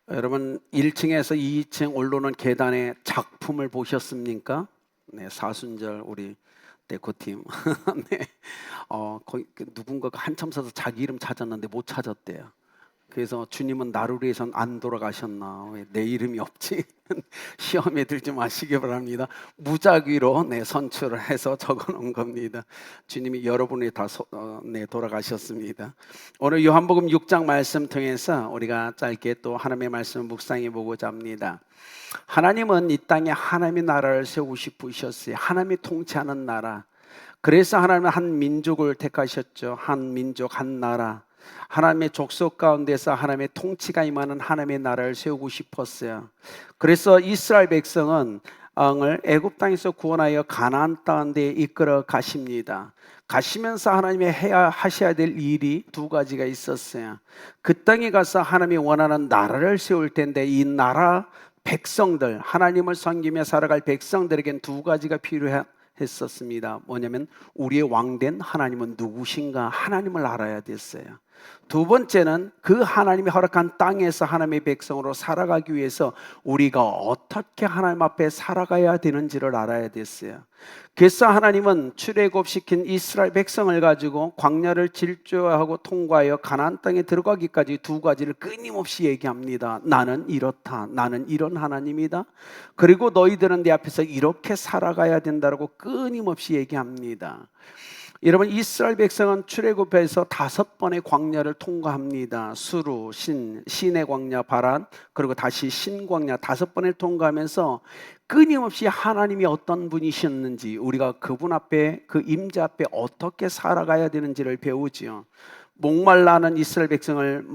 여러분 1층에서 2층 올라오는 계단의 작품을 보셨습니까? 네, 사순절 우리 데코팀. 네, 거기 누군가가 한참 서서 자기 이름 찾았는데 못 찾았대요. 그래서 주님은 나를 위해선 안 돌아가셨나? 왜 내 이름이 없지? 시험에 들지 마시기 바랍니다. 무작위로 선출을 해서 적어놓은 겁니다. 주님이 여러분이 다 돌아가셨습니다. 오늘 요한복음 6장 말씀 통해서 우리가 짧게 또 하나님의 말씀을 묵상해 보고자 합니다. 하나님은 이 땅에 하나님의 나라를 세우고 싶으셨어요. 하나님이 통치하는 나라. 그래서 하나님은 한 민족을 택하셨죠. 한 민족, 한 나라. 하나님의 족속 가운데서 하나님의 통치가 임하는 하나님의 나라를 세우고 싶었어요. 그래서 이스라엘 백성은 애굽 땅에서 구원하여 가나안 땅에 이끌어 가십니다. 가시면서 하나님이 하셔야 될 일이 두 가지가 있었어요. 그 땅에 가서 하나님이 원하는 나라를 세울 텐데 이 나라 백성들, 하나님을 섬기며 살아갈 백성들에겐 두 가지가 필요했었습니다. 뭐냐면 우리의 왕된 하나님은 누구신가 하나님을 알아야 됐어요. 두 번째는 그 하나님이 허락한 땅에서 하나님의 백성으로 살아가기 위해서 우리가 어떻게 하나님 앞에 살아가야 되는지를 알아야 됐어요. 그래서 하나님은 출애굽시킨 이스라엘 백성을 가지고 광야를 질주하고 통과하여 가나안 땅에 들어가기까지 두 가지를 끊임없이 얘기합니다. 나는 이렇다. 나는 이런 하나님이다. 그리고 너희들은 내 앞에서 이렇게 살아가야 된다고 끊임없이 얘기합니다. 여러분, 이스라엘 백성은 출애굽해서 5번의 광야를 통과합니다. 수루, 신의 광야, 바란, 그리고 다시 신광야 5번을 통과하면서 끊임없이 하나님이 어떤 분이셨는지, 우리가 그분 앞에, 그 임자 앞에 어떻게 살아가야 되는지를 배우지요. 목말라는 이스라엘 백성을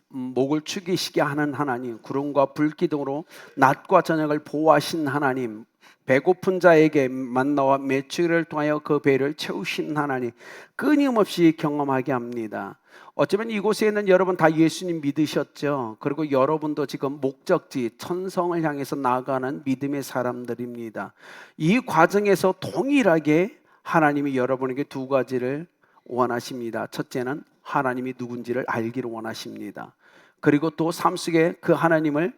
목을 축이시게 하는 하나님, 구름과 불기둥으로 낮과 저녁을 보호하신 하나님, 배고픈 자에게 만나와 메추기를 통하여 그 배를 채우신 하나님, 끊임없이 경험하게 합니다. 어쩌면 이곳에 있는 여러분 다 예수님 믿으셨죠. 그리고 여러분도 지금 목적지 천성을 향해서 나아가는 믿음의 사람들입니다. 이 과정에서 동일하게 하나님이 여러분에게 두 가지를 원하십니다. 첫째는 하나님이 누군지를 알기를 원하십니다. 그리고 또 삶 속에 그 하나님을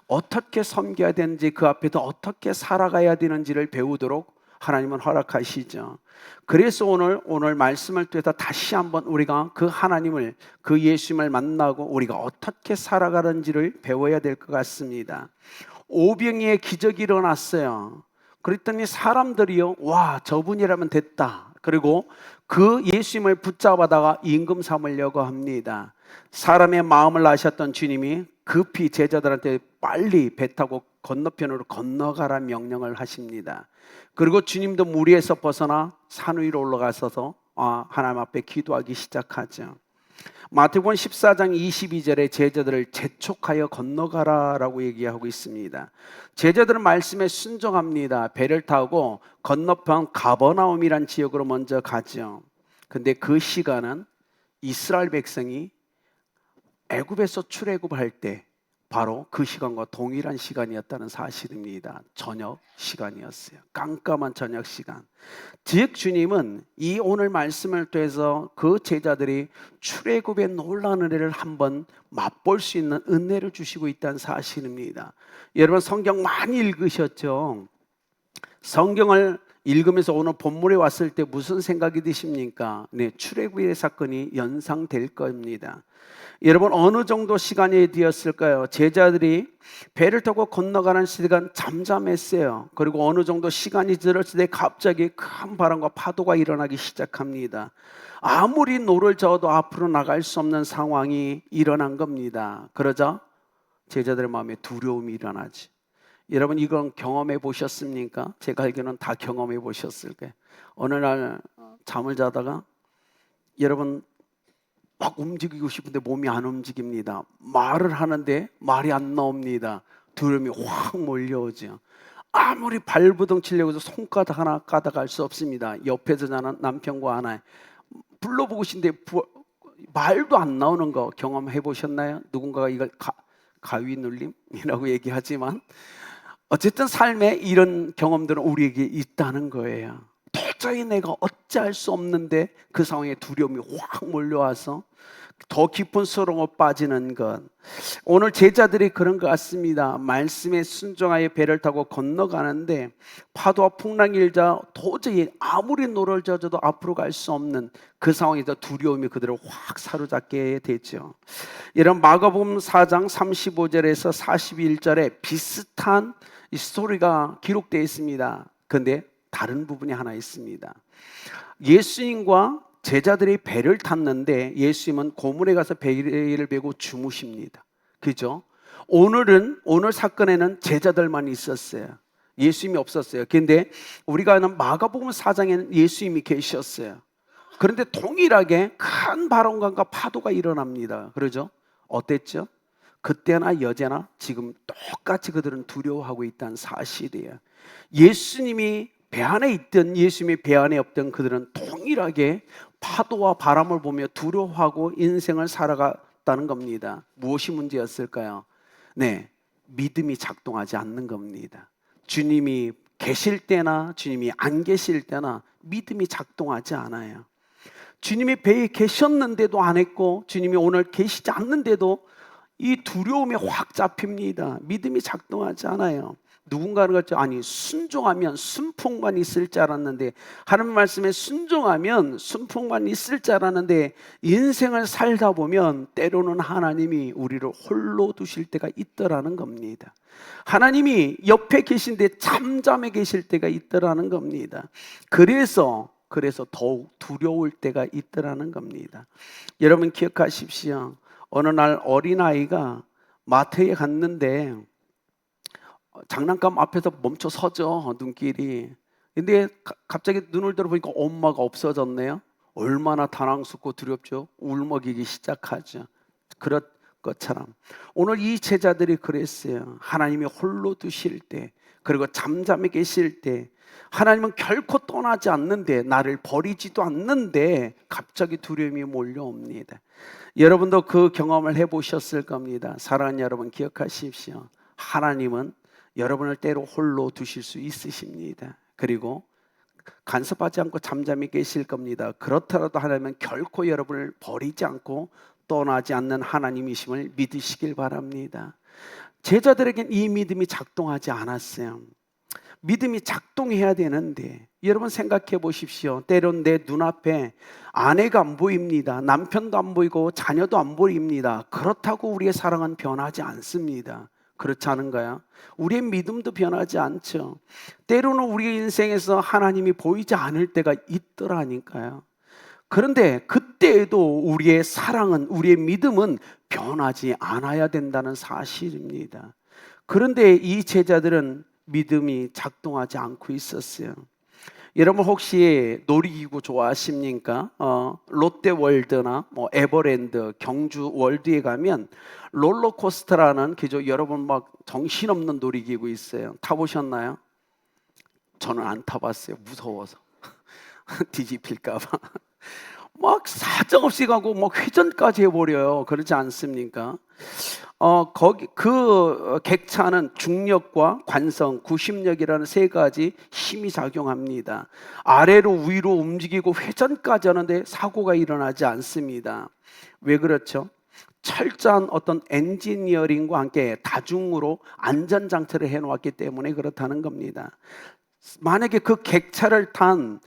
어떻게 섬겨야 되는지, 그 앞에서 어떻게 살아가야 되는지를 배우도록 하나님은 허락하시죠. 그래서 오늘 말씀을 통해서 다시 한번 우리가 그 하나님을, 그 예수님을 만나고 우리가 어떻게 살아가는지를 배워야 될 것 같습니다. 오병이의 기적이 일어났어요. 그랬더니 사람들이요, 와, 저분이라면 됐다. 그리고 그 예수님을 붙잡아다가 임금 삼으려고 합니다. 사람의 마음을 아셨던 주님이 급히 제자들한테 빨리 배 타고 건너편으로 건너가라 명령을 하십니다. 그리고 주님도 무리에서 벗어나 산 위로 올라가서서 하나님 앞에 기도하기 시작하죠. 마태복음 14장 22절에 제자들을 재촉하여 건너가라라고 얘기하고 있습니다. 제자들은 말씀에 순종합니다. 배를 타고 건너편 가버나움이란 지역으로 먼저 가죠. 근데 그 시간은 이스라엘 백성이 애굽에서 출애굽할 때 바로 그 시간과 동일한 시간이었다는 사실입니다. 저녁 시간이었어요. 깜깜한 저녁 시간. 즉 주님은 이 오늘 말씀을 통해서 그 제자들이 출애굽의 놀라운 은혜를 한번 맛볼 수 있는 은혜를 주시고 있다는 사실입니다. 여러분 성경 많이 읽으셨죠? 성경을 읽으면서 오늘 본문에 왔을 때 무슨 생각이 드십니까? 네, 출애굽의 사건이 연상될 겁니다. 여러분 어느 정도 시간이 되었을까요? 제자들이 배를 타고 건너가는 시간 잠잠했어요. 그리고 어느 정도 시간이 지났을 때 갑자기 큰 바람과 파도가 일어나기 시작합니다. 아무리 노를 저어도 앞으로 나갈 수 없는 상황이 일어난 겁니다. 그러자 제자들의 마음에 두려움이 일어나지. 여러분 이건 경험해 보셨습니까? 제가 알기로는 다 경험해 보셨을 거예요. 어느 날 잠을 자다가 여러분 막 움직이고 싶은데 몸이 안 움직입니다. 말을 하는데 말이 안 나옵니다. 두려움이 확 몰려오죠. 아무리 발부둥 치려고 해서 손가락 하나 까닥할 수 없습니다. 옆에서 자는 남편과 하나 불러보고 싶은데 말도 안 나오는 거 경험해 보셨나요? 누군가가 이걸 가위 눌림이라고 얘기하지만 어쨌든 삶에 이런 경험들은 우리에게 있다는 거예요. 도저히 내가 어찌할 수 없는데 그 상황에 두려움이 확 몰려와서 더 깊은 수렁으로 빠지는 것. 오늘 제자들이 그런 것 같습니다. 말씀에 순종하여 배를 타고 건너가는데 파도와 풍랑이 일자 도저히 아무리 노를 져도 앞으로 갈 수 없는 그 상황에서 두려움이 그들을 확 사로잡게 되죠. 이런 마가복음 4장 35절에서 41절에 비슷한 이 스토리가 기록되어 있습니다. 그런데 다른 부분이 하나 있습니다. 예수님과 제자들이 배를 탔는데 예수님은 고물에 가서 배를 메고 주무십니다. 그죠? 오늘 사건에는 제자들만 있었어요. 예수님이 없었어요. 그런데 우리가 아는 마가복음 4장에는 예수님이 계셨어요. 그런데 동일하게 큰 바람과 파도가 일어납니다. 그러죠? 어땠죠? 그때나 여제나 지금 똑같이 그들은 두려워하고 있다는 사실이에요. 예수님이 배 안에 있든 예수님이 배 안에 없든 그들은 동일하게 파도와 바람을 보며 두려워하고 인생을 살아갔다는 겁니다. 무엇이 문제였을까요? 네, 믿음이 작동하지 않는 겁니다. 주님이 계실 때나 주님이 안 계실 때나 믿음이 작동하지 않아요. 주님이 배에 계셨는데도 안 했고 주님이 오늘 계시지 않는데도 이 두려움에 확 잡힙니다. 믿음이 작동하지 않아요. 누군가는 그랬죠. 아니, 순종하면 순풍만 있을 줄 알았는데, 하나님 말씀에 순종하면 순풍만 있을 줄 알았는데, 인생을 살다 보면 때로는 하나님이 우리를 홀로 두실 때가 있더라는 겁니다. 하나님이 옆에 계신데 잠잠해 계실 때가 있더라는 겁니다. 그래서 더욱 두려울 때가 있더라는 겁니다. 여러분 기억하십시오. 어느 날 어린아이가 마트에 갔는데 장난감 앞에서 멈춰 서죠. 눈길이. 근데 갑자기 눈을 들어보니까 엄마가 없어졌네요. 얼마나 당황스럽고 두렵죠. 울먹이기 시작하죠. 그런 것처럼 오늘 이 제자들이 그랬어요. 하나님이 홀로 두실 때, 그리고 잠잠해 계실 때, 하나님은 결코 떠나지 않는데, 나를 버리지도 않는데 갑자기 두려움이 몰려옵니다. 여러분도 그 경험을 해보셨을 겁니다. 사랑하는 여러분 기억하십시오. 하나님은 여러분을 때로 홀로 두실 수 있으십니다. 그리고 간섭하지 않고 잠잠히 계실 겁니다. 그렇더라도 하나님은 결코 여러분을 버리지 않고 떠나지 않는 하나님이심을 믿으시길 바랍니다. 제자들에겐 이 믿음이 작동하지 않았어요. 믿음이 작동해야 되는데, 여러분 생각해 보십시오. 때론 내 눈앞에 아내가 안 보입니다. 남편도 안 보이고 자녀도 안 보입니다. 그렇다고 우리의 사랑은 변하지 않습니다. 그렇지 않은가요? 우리의 믿음도 변하지 않죠. 때로는 우리 인생에서 하나님이 보이지 않을 때가 있더라니까요. 그런데 그때에도 우리의 사랑은, 우리의 믿음은 변하지 않아야 된다는 사실입니다. 그런데 이 제자들은 믿음이 작동하지 않고 있었어요. 여러분 혹시 놀이기구 좋아하십니까? 롯데월드나 에버랜드, 경주월드에 가면 롤러코스터라는 여러분 막 정신없는 놀이기구 있어요. 타보셨나요? 저는 안 타봤어요. 무서워서. 뒤집힐까봐. 막 사정없이 가고 막 회전까지 해버려요. 그렇지 않습니까? 거기 그 객차는 중력과 관성, 구심력이라는 세 가지 힘이 작용합니다. 아래로 위로 움직이고 회전까지 하는데 사고가 일어나지 않습니다. 왜 그렇죠? 철저한 어떤 엔지니어링과 함께 다중으로 안전장치를 해놓았기 때문에 그렇다는 겁니다. 만약에 그 객차를 탄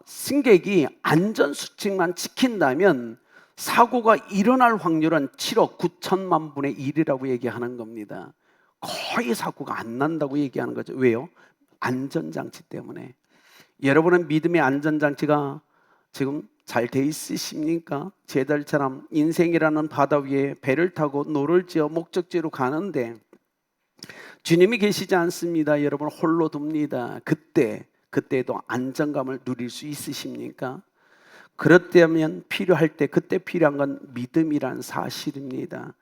승객이 안전수칙만 지킨다면 사고가 일어날 확률은 7억 9천만 분의 1이라고 얘기하는 겁니다. 거의 사고가 안 난다고 얘기하는 거죠. 왜요? 안전장치 때문에. 여러분은 믿음의 안전장치가 지금 잘 돼 있으십니까? 제자들처럼 인생이라는 바다 위에 배를 타고 노를 지어 목적지로 가는데 주님이 계시지 않습니다. 여러분 홀로 둡니다. 그때도 안정감을 누릴 수 있으십니까? 그렇다면 필요할 때, 그때 필요한 건 믿음이란 사실입니다.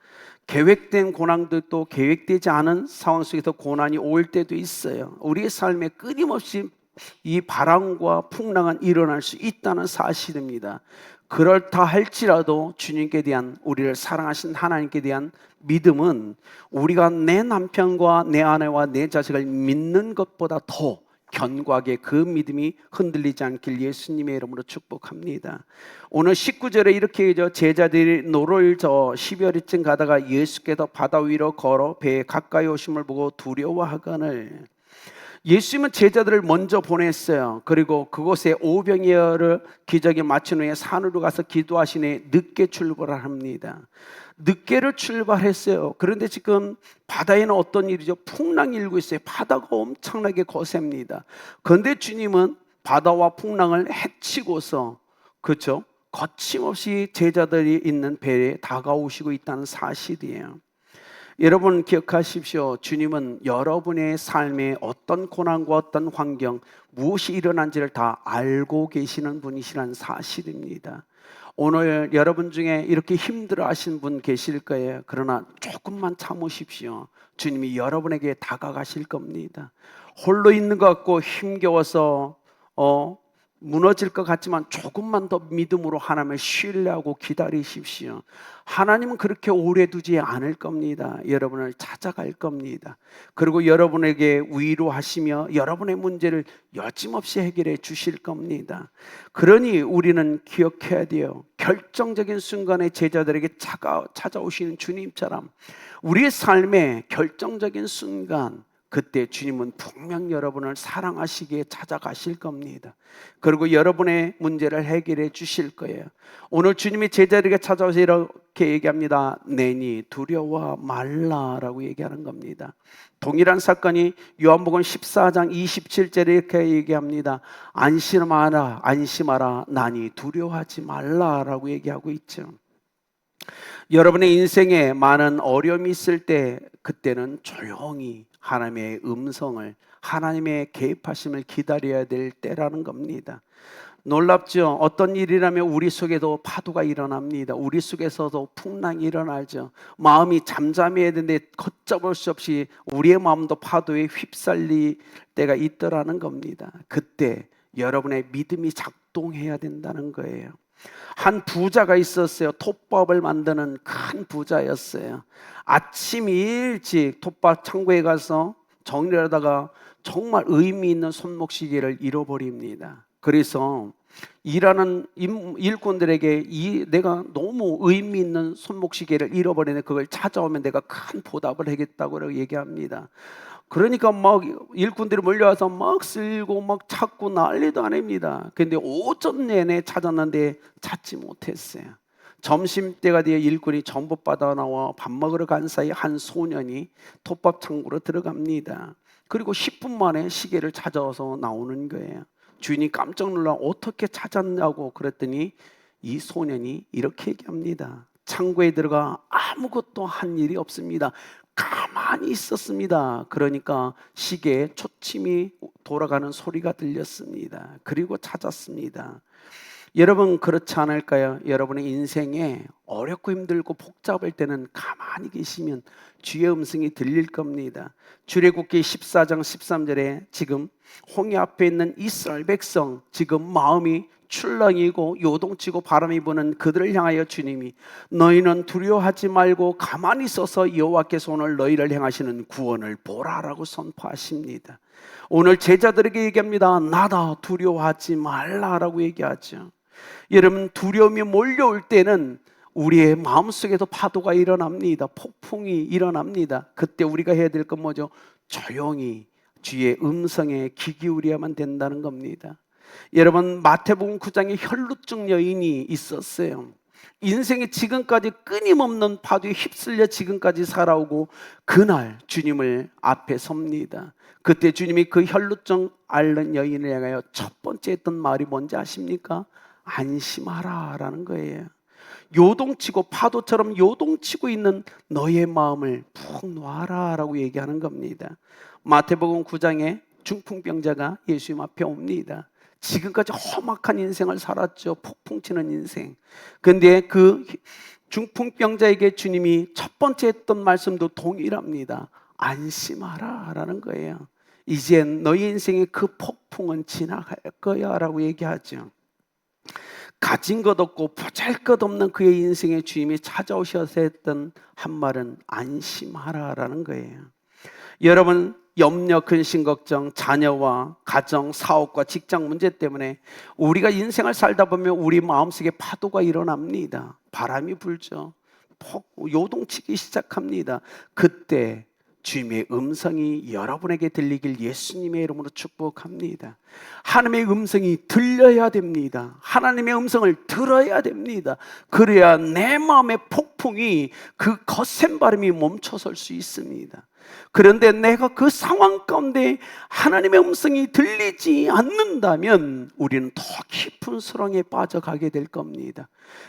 계획된 고난도 또 계획되지 않은 상황 속에서 고난이 올 때도 있어요. 우리의 삶에 끊임없이 이 바람과 풍랑은 일어날 수 있다는 사실입니다. 그렇다 할지라도 주님께 대한, 우리를 사랑하신 하나님께 대한 믿음은 우리가 내 남편과 내 아내와 내 자식을 믿는 것보다 더 견고하게 그 믿음이 흔들리지 않길 예수님의 이름으로 축복합니다. 오늘 19절에 이렇게 제자들이 노를 저 12월이쯤 가다가 예수께서 바다 위로 걸어 배에 가까이 오심을 보고 두려워하거늘. 예수님은 제자들을 먼저 보냈어요. 그리고 그곳에 오병이어를 기적에 마친 후에 산으로 가서 기도하시니 늦게 출발을 합니다. 늦게를 출발했어요. 그런데 지금 바다에는 어떤 일이죠? 풍랑이 일고 있어요. 바다가 엄청나게 거셉니다. 그런데 주님은 바다와 풍랑을 헤치고서, 그렇죠? 거침없이 제자들이 있는 배에 다가오시고 있다는 사실이에요. 여러분 기억하십시오. 주님은 여러분의 삶에 어떤 고난과 어떤 환경, 무엇이 일어난지를 다 알고 계시는 분이시라는 사실입니다. 오늘 여러분 중에 이렇게 힘들어 하신 분 계실 거예요. 그러나 조금만 참으십시오. 주님이 여러분에게 다가가실 겁니다. 홀로 있는 것 같고 힘겨워서 무너질 것 같지만 조금만 더 믿음으로 하나님을 신뢰하고 기다리십시오. 하나님은 그렇게 오래 두지 않을 겁니다. 여러분을 찾아갈 겁니다. 그리고 여러분에게 위로하시며 여러분의 문제를 여짐없이 해결해 주실 겁니다. 그러니 우리는 기억해야 돼요. 결정적인 순간에 제자들에게 찾아오시는 주님처럼 우리의 삶의 결정적인 순간, 그때 주님은 분명 여러분을 사랑하시기에 찾아가실 겁니다. 그리고 여러분의 문제를 해결해 주실 거예요. 오늘 주님이 제자들에게 찾아와서 이렇게 얘기합니다. 내니 두려워 말라라고 얘기하는 겁니다. 동일한 사건이 요한복음 14장 27절에 이렇게 얘기합니다. 안심하라 안심하라 나니 두려워하지 말라라고 얘기하고 있죠. 여러분의 인생에 많은 어려움이 있을 때, 그때는 조용히 하나님의 음성을, 하나님의 개입하심을 기다려야 될 때라는 겁니다. 놀랍죠? 어떤 일이라면 우리 속에도 파도가 일어납니다. 우리 속에서도 풍랑이 일어나죠. 마음이 잠잠해야 되는데 걷잡을 수 없이 우리의 마음도 파도에 휩쓸릴 때가 있더라는 겁니다. 그때 여러분의 믿음이 작동해야 된다는 거예요. 한 부자가 있었어요. 톱밥을 만드는 큰 부자였어요. 아침 일찍 톱밥 창고에 가서 정리를 하다가 정말 의미 있는 손목시계를 잃어버립니다. 그래서 일하는 일꾼들에게 내가 너무 의미 있는 손목시계를 잃어버리네, 그걸 찾아오면 내가 큰 보답을 하겠다고 얘기합니다. 그러니까 막 일꾼들이 몰려와서 막 쓸고 막 찾고 난리도 아닙니다. 근데 오전 내내 찾았는데 찾지 못했어요. 점심때가 되어 일꾼이 전부 받아 나와 밥 먹으러 간 사이 한 소년이 톱밥 창고로 들어갑니다. 그리고 10분 만에 시계를 찾아와서 나오는 거예요. 주인이 깜짝 놀라 어떻게 찾았냐고 그랬더니 이 소년이 이렇게 얘기합니다. 창고에 들어가 아무것도 한 일이 없습니다. 가만히 있었습니다. 그러니까 시계에 초침이 돌아가는 소리가 들렸습니다. 그리고 찾았습니다. 여러분 그렇지 않을까요? 여러분의 인생에 어렵고 힘들고 복잡할 때는 가만히 계시면 주의 음성이 들릴 겁니다. 출애굽기 14장 13절에 지금 홍해 앞에 있는 이스라엘 백성, 지금 마음이 출렁이고 요동치고 바람이 부는 그들을 향하여 주님이 너희는 두려워하지 말고 가만히 있어서 여호와께서 오늘 너희를 향하시는 구원을 보라라고 선포하십니다. 오늘 제자들에게 얘기합니다. 나다 두려워하지 말라라고 얘기하죠. 여러분 두려움이 몰려올 때는 우리의 마음속에도 파도가 일어납니다. 폭풍이 일어납니다. 그때 우리가 해야 될 건 뭐죠? 조용히 주의 음성에 귀 기울여야만 된다는 겁니다. 여러분 마태복음 9장에 혈루증 여인이 있었어요. 인생이 지금까지 끊임없는 파도에 휩쓸려 지금까지 살아오고 그날 주님을 앞에 섭니다. 그때 주님이 그 혈루증 앓는 여인을 향하여 첫 번째 했던 말이 뭔지 아십니까? 안심하라 라는 거예요. 요동치고 파도처럼 요동치고 있는 너의 마음을 푹 놔라 라고 얘기하는 겁니다. 마태복음 9장에 중풍병자가 예수님 앞에 옵니다. 지금까지 험악한 인생을 살았죠. 폭풍 치는 인생. 근데 그 중풍병자에게 주님이 첫 번째 했던 말씀도 동일합니다. 안심하라 라는 거예요. 이젠 너희 인생의 그 폭풍은 지나갈 거야 라고 얘기하죠. 가진 것 없고 보잘것없는 그의 인생에 주님이 찾아오셔서 했던 한 말은 안심하라 라는 거예요. 여러분, 염려, 근심, 걱정, 자녀와 가정, 사업과 직장 문제 때문에 우리가 인생을 살다 보면 우리 마음속에 파도가 일어납니다. 바람이 불죠. 요동치기 시작합니다. 그때 주님의 음성이 여러분에게 들리길 예수님의 이름으로 축복합니다. 하나님의 음성이 들려야 됩니다. 하나님의 음성을 들어야 됩니다. 그래야 내 마음의 폭풍이, 그 거센 바람이 멈춰설 수 있습니다. 그런데 내가 그 상황 가운데 하나님의 음성이 들리지 않는다면 우리는 더 깊은 수렁에 빠져가게 될 겁니다.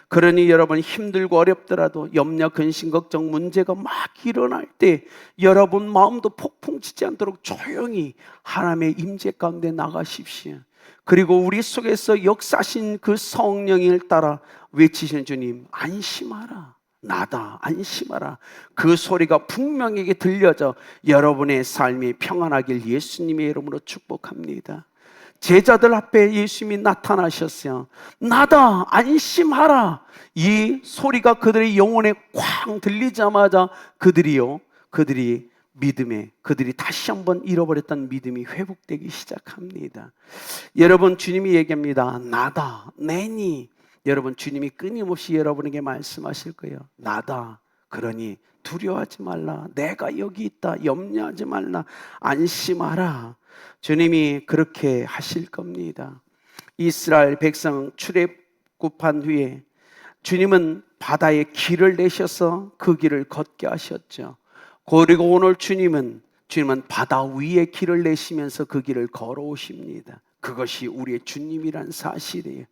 그러니 여러분, 힘들고 어렵더라도 염려, 근심, 걱정, 문제가 막 일어날 때 여러분 마음도 폭풍치지 않도록 조용히 하나님의 임재 가운데 나가십시오. 그리고 우리 속에서 역사하신 그 성령을 따라 외치시는 주님, 안심하라, 나다, 안심하라. 그 소리가 분명하게 들려져 여러분의 삶이 평안하길 예수님의 이름으로 축복합니다. 제자들 앞에 예수님이 나타나셨어요. 나다, 안심하라. 이 소리가 그들의 영혼에 쾅 들리자마자 그들이 믿음에, 그들이 다시 한번 잃어버렸던 믿음이 회복되기 시작합니다. 여러분, 주님이 얘기합니다. 나다, 내니. 여러분, 주님이 끊임없이 여러분에게 말씀하실 거예요. 나다. 그러니 두려워하지 말라. 내가 여기 있다. 염려하지 말라. 안심하라. 주님이 그렇게 하실 겁니다. 이스라엘 백성 출애굽한 후에 주님은 바다에 길을 내셔서 그 길을 걷게 하셨죠. 그리고 오늘 주님은 바다 위에 길을 내시면서 그 길을 걸어오십니다. 그것이 우리의 주님이란 사실이에요.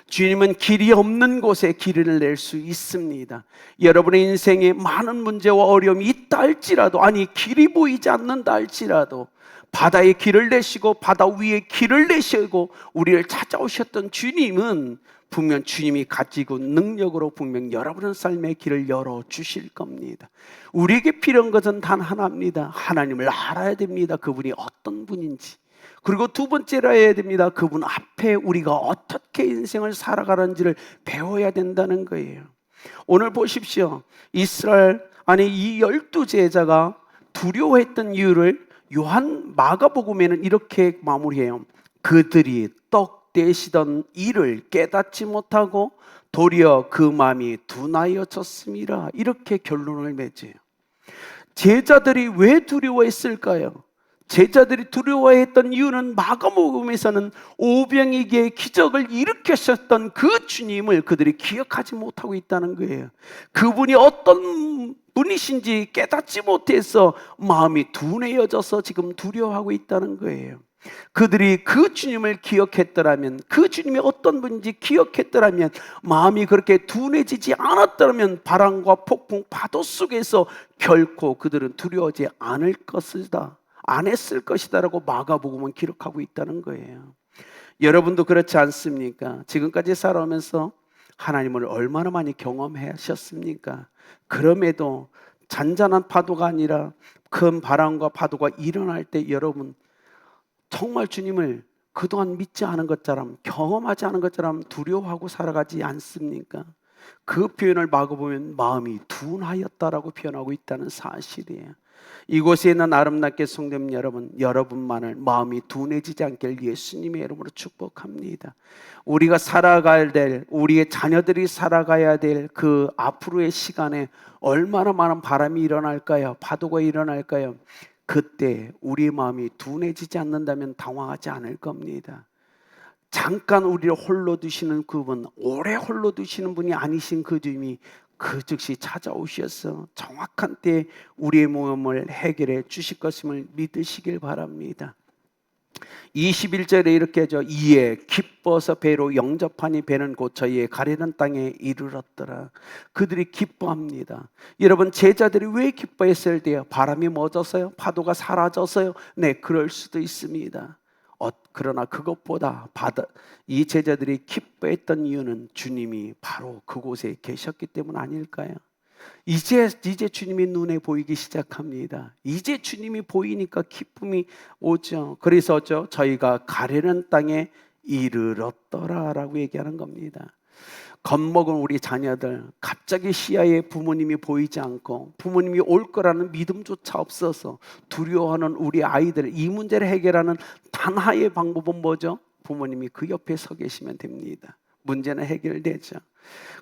주님은 길이 없는 곳에 길을 낼 수 있습니다. 여러분의 인생에 많은 문제와 어려움이 있다 할지라도, 아니 길이 보이지 않는다 할지라도 바다에 길을 내시고 바다 위에 길을 내시고 우리를 찾아오셨던 주님은 분명 주님이 가지고 능력으로 분명 여러분의 삶의 길을 열어주실 겁니다. 우리에게 필요한 것은 단 하나입니다. 하나님을 알아야 됩니다. 그분이 어떤 분인지. 그리고 두 번째로 해야 됩니다. 그분 앞에 우리가 어떻게 인생을 살아가는지를 배워야 된다는 거예요. 오늘 보십시오. 이 12제자가 두려워했던 이유를 마가복음에는 이렇게 마무리해요. 그들이 떡 떼시던 일을 깨닫지 못하고 도리어 그 마음이 둔하여졌음이라. 이렇게 결론을 맺어요. 제자들이 왜 두려워했을까요? 제자들이 두려워했던 이유는 마가복음에서는 오병이어의 기적을 일으키셨던 그 주님을 그들이 기억하지 못하고 있다는 거예요. 그분이 어떤 분이신지 깨닫지 못해서 마음이 둔해져서 지금 두려워하고 있다는 거예요. 그들이 그 주님을 기억했더라면, 그 주님이 어떤 분인지 기억했더라면, 마음이 그렇게 둔해지지 않았더라면 바람과 폭풍, 파도 속에서 결코 그들은 두려워하지 않을 것이다, 안 했을 것이다라고 마가복음은 기록하고 있다는 거예요. 여러분도 그렇지 않습니까? 지금까지 살아오면서 하나님을 얼마나 많이 경험하셨습니까? 그럼에도 잔잔한 파도가 아니라 큰 바람과 파도가 일어날 때 여러분 정말 주님을 그동안 믿지 않은 것처럼, 경험하지 않은 것처럼 두려워하고 살아가지 않습니까? 그 표현을 마가보면 마음이 둔하였다라고 표현하고 있다는 사실이에요. 이곳에 있는 아름답게 성도님 여러분, 여러분만을 마음이 둔해지지 않게 예수님의 이름으로 축복합니다. 우리가 살아가야 될, 우리의 자녀들이 살아가야 될 그 앞으로의 시간에 얼마나 많은 바람이 일어날까요? 파도가 일어날까요? 그때 우리의 마음이 둔해지지 않는다면 당황하지 않을 겁니다. 잠깐 우리를 홀로 두시는 그분, 오래 홀로 두시는 분이 아니신 그 주님이 그 즉시 찾아오셔서 정확한 때에 우리의 모험을 해결해 주실 것임을 믿으시길 바랍니다. 21절에 이렇게 하죠. 이에 기뻐서 배로 영접하니 배는 곧 저희의 가려는 땅에 이르렀더라. 그들이 기뻐합니다. 여러분, 제자들이 왜 기뻐했을 때요? 바람이 멎어서요? 파도가 사라져서요? 네, 그럴 수도 있습니다. 그러나 그것보다 이 제자들이 기뻐했던 이유는 주님이 바로 그곳에 계셨기 때문 아닐까요? 이제 주님이 눈에 보이기 시작합니다. 이제 주님이 보이니까 기쁨이 오죠. 그래서 저희가 가려는 땅에 이르렀더라라고 얘기하는 겁니다. 겁먹은 우리 자녀들, 갑자기 시야에 부모님이 보이지 않고 부모님이 올 거라는 믿음조차 없어서 두려워하는 우리 아이들, 이 문제를 해결하는 단 하나의 방법은 뭐죠? 부모님이 그 옆에 서 계시면 됩니다. 문제는 해결되죠.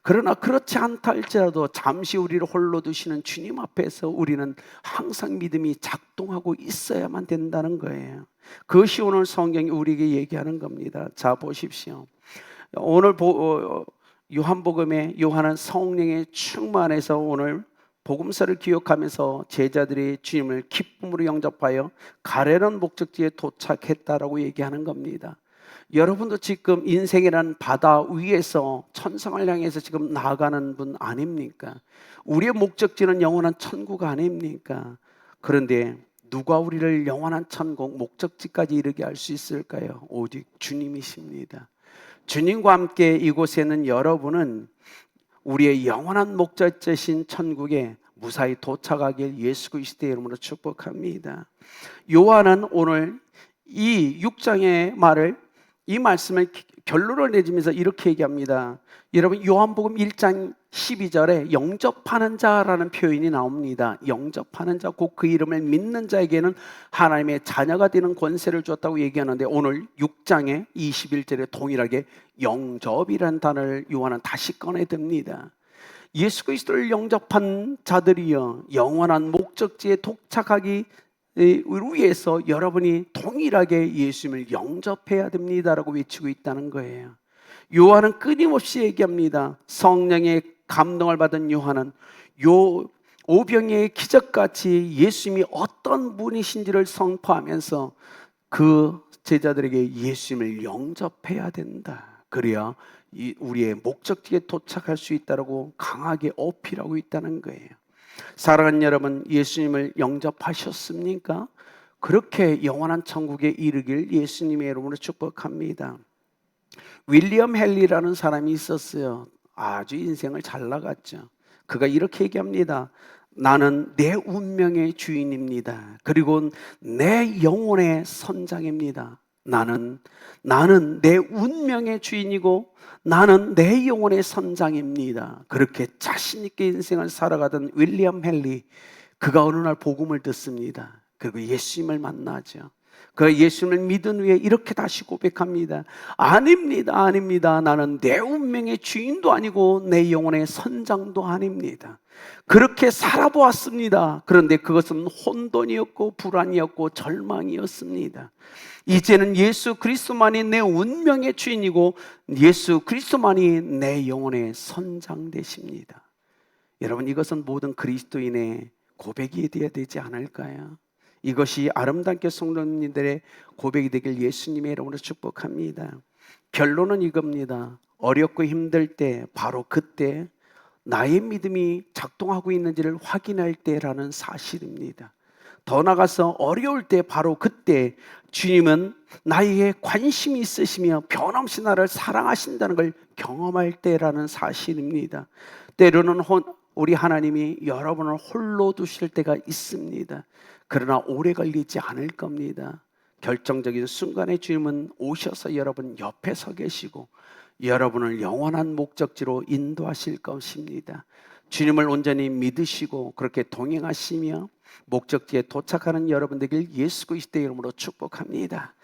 그러나 그렇지 않다 할지라도 잠시 우리를 홀로 두시는 주님 앞에서 우리는 항상 믿음이 작동하고 있어야만 된다는 거예요. 그것이 오늘 성경이 우리에게 얘기하는 겁니다. 자, 보십시오. 오늘 요한복음에 요한은 성령의 충만해서 오늘 복음서를 기억하면서 제자들이 주님을 기쁨으로 영접하여 가려는 목적지에 도착했다라고 얘기하는 겁니다. 여러분도 지금 인생이라는 바다 위에서 천상을 향해서 지금 나아가는 분 아닙니까? 우리의 목적지는 영원한 천국 아닙니까? 그런데 누가 우리를 영원한 천국 목적지까지 이르게 할 수 있을까요? 오직 주님이십니다. 주님과 함께 이곳에는 여러분은 우리의 영원한 목적지신 천국에 무사히 도착하길 예수 그리스도의 이름으로 축복합니다. 요한은 오늘 이 6장의 말을, 이 말씀을 결론을 내지면서 이렇게 얘기합니다. 여러분, 요한복음 1장 12절에 영접하는 자라는 표현이 나옵니다. 영접하는 자, 곧 그 이름을 믿는 자에게는 하나님의 자녀가 되는 권세를 주었다고 얘기하는데, 오늘 6장의 21절에 동일하게 영접이라는 단어를 요한은 다시 꺼내듭니다. 예수 그리스도를 영접한 자들이여 영원한 목적지에 도착하기 위해서 여러분이 동일하게 예수님을 영접해야 됩니다라고 외치고 있다는 거예요. 요한은 끊임없이 얘기합니다. 성령의 감동을 받은 요한은 오병이의 기적같이 예수님이 어떤 분이신지를 선포하면서 그 제자들에게 예수님을 영접해야 된다, 그래야 우리의 목적지에 도착할 수 있다고 강하게 어필하고 있다는 거예요. 사랑하는 여러분, 예수님을 영접하셨습니까? 그렇게 영원한 천국에 이르길 예수님의 이름으로 축복합니다. 윌리엄 헨리라는 사람이 있었어요. 아주 인생을 잘 나갔죠. 그가 이렇게 얘기합니다. 나는 내 운명의 주인입니다. 그리고 내 영혼의 선장입니다. 나는 내 운명의 주인이고 나는 내 영혼의 선장입니다. 그렇게 자신 있게 인생을 살아가던 윌리엄 헨리, 그가 어느 날 복음을 듣습니다. 그리고 예수님을 만나죠. 그 예수님을 믿은 후에 이렇게 다시 고백합니다. 아닙니다, 아닙니다. 나는 내 운명의 주인도 아니고 내 영혼의 선장도 아닙니다. 그렇게 살아보았습니다. 그런데 그것은 혼돈이었고 불안이었고 절망이었습니다. 이제는 예수 그리스도만이 내 운명의 주인이고 예수 그리스도만이 내 영혼의 선장 되십니다. 여러분, 이것은 모든 그리스도인의 고백이 되어야 되지 않을까요? 이것이 아름답게 성도님들의 고백이 되길 예수님의 이름으로 축복합니다. 결론은 이겁니다. 어렵고 힘들 때, 바로 그때 나의 믿음이 작동하고 있는지를 확인할 때라는 사실입니다. 더 나아가서 어려울 때, 바로 그때 주님은 나에게 관심이 있으시며 변함없이 나를 사랑하신다는 걸 경험할 때라는 사실입니다. 때로는 우리 하나님이 여러분을 홀로 두실 때가 있습니다. 그러나 오래 걸리지 않을 겁니다. 결정적인 순간에 주님은 오셔서 여러분 옆에 서 계시고 여러분을 영원한 목적지로 인도하실 것입니다. 주님을 온전히 믿으시고 그렇게 동행하시며 목적지에 도착하는 여러분 되길 예수 그리스도의 이름으로 축복합니다.